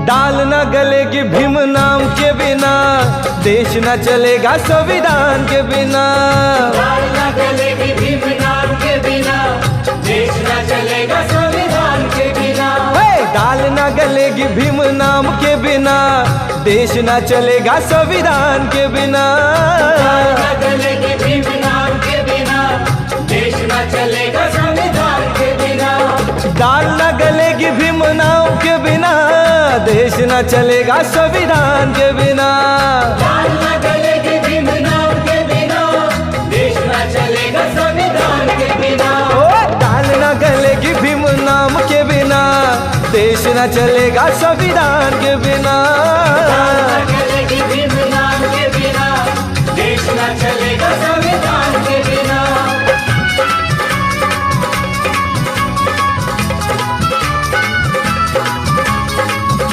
दाल न गलेगी भीम नाम के बिना, देश न चलेगा संविधान के बिना। दाल न गलेगी भीम नाम के बिना, देश न चलेगा संविधान के बिना। दाल न गलेगी भीम नाम के बिना, देश न चलेगा संविधान के बिना। दाल न गलेगी भीम नाम के बिना, देश न चलेगा संविधान के बिना। दाल न गलेगी भीम नाम के बिना, देश न चलेगा संविधान के बिना। दाल न गलेगी भीम नाम के बिना, देश न चलेगा संविधान के बिना। दाल न गलेगी भीम नाम के बिना, देश न चलेगा संविधान के बिना।